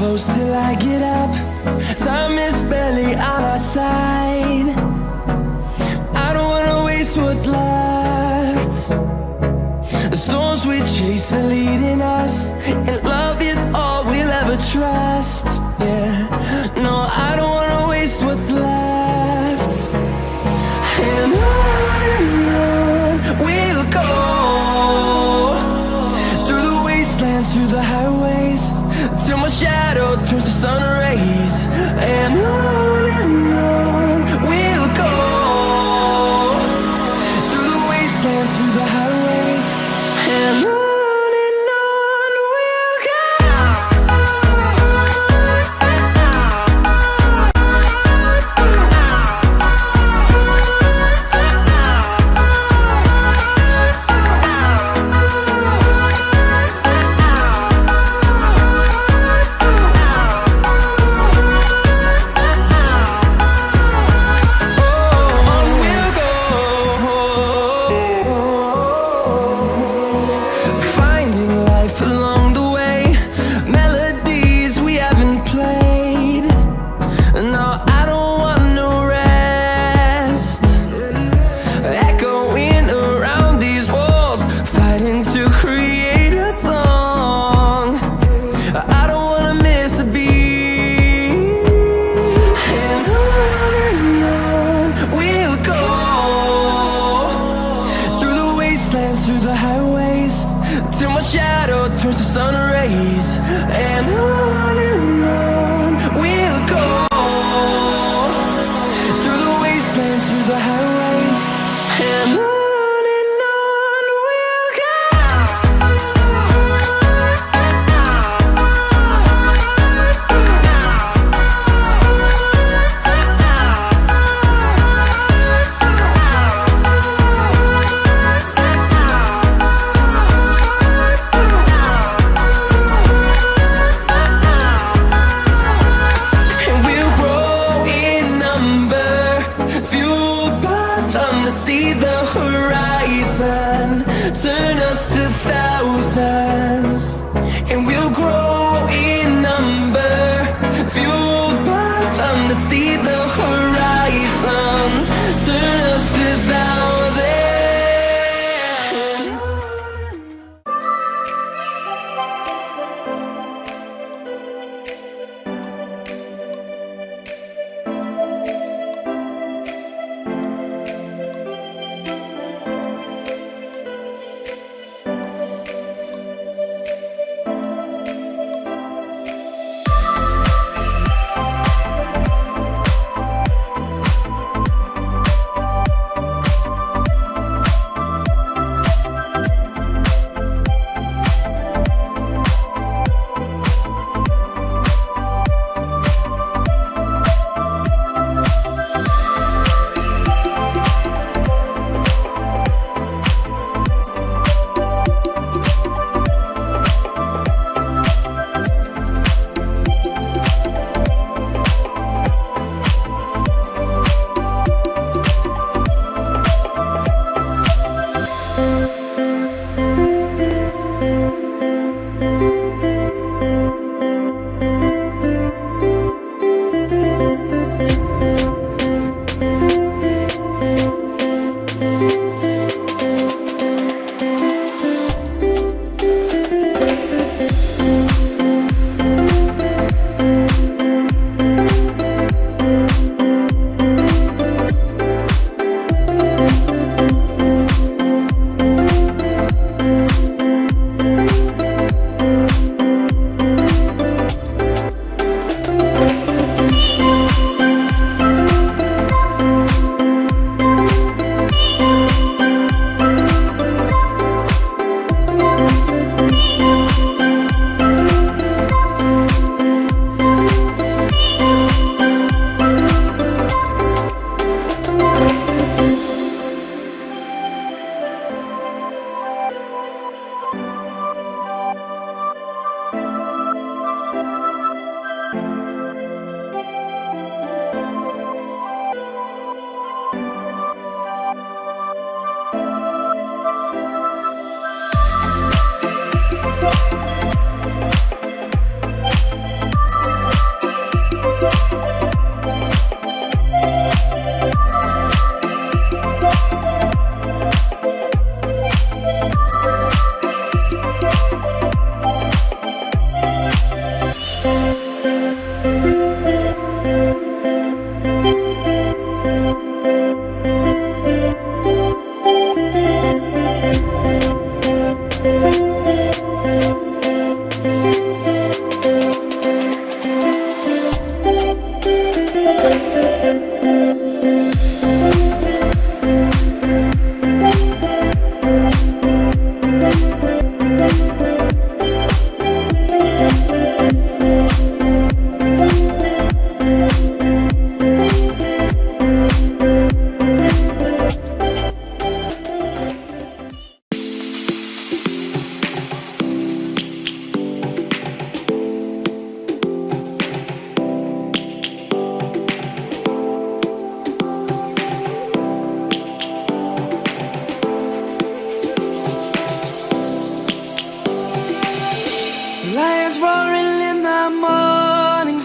close till I get up. Time is barely on our side. I don't wanna waste what's left. The storms we chase are leading us, and love is all we'll ever trust. Yeah, no, I don't wanna waste what's left. And on we'll go, through the wastelands, through the highways, till my shadow turns to sun rays. And on we'll go, through the wastelands, through the highways, and on we'll go. Through the highways, till my shadow turns to sun rays. And on we'll go, through the wastelands, through the highways, and on we'll go. See the horizon turn us to thousands, and we'll grow in number, fueled by them to see the horizon turn us to thousands.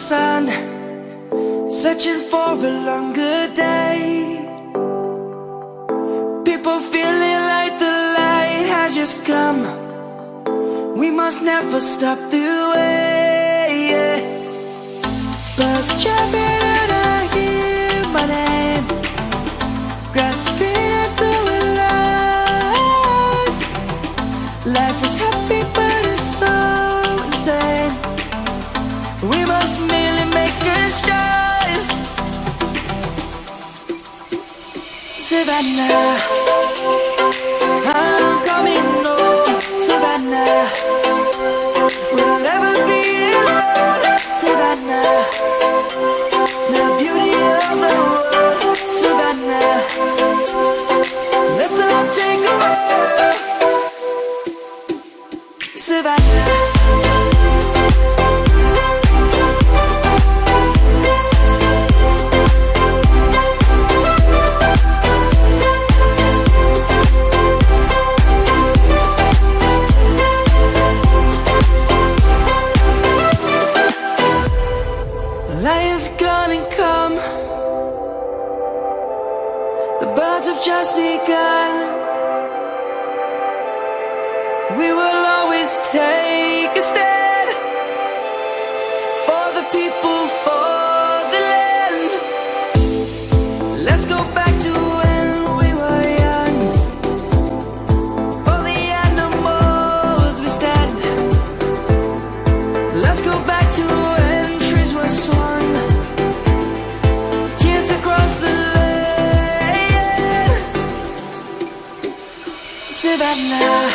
sun, searching for a longer day. People feeling like the light has just come. We must never stop the way, yeah. Birds chirping and I hear my name, grasping into a life. Life is happy but it's so insane. We must merely make a start. Savannah, I'm coming home. Savannah, we'll never be alone. Savannah, the beauty of the world. Savannah, let's all take a walk. Savannah. Light is gonna come. The birds have just begun. We will always take a stand for the people, for the land. Let's go back to when we were young. For the animals we stand. Let's go back to when trees were swung. Kids across the land. Savannah,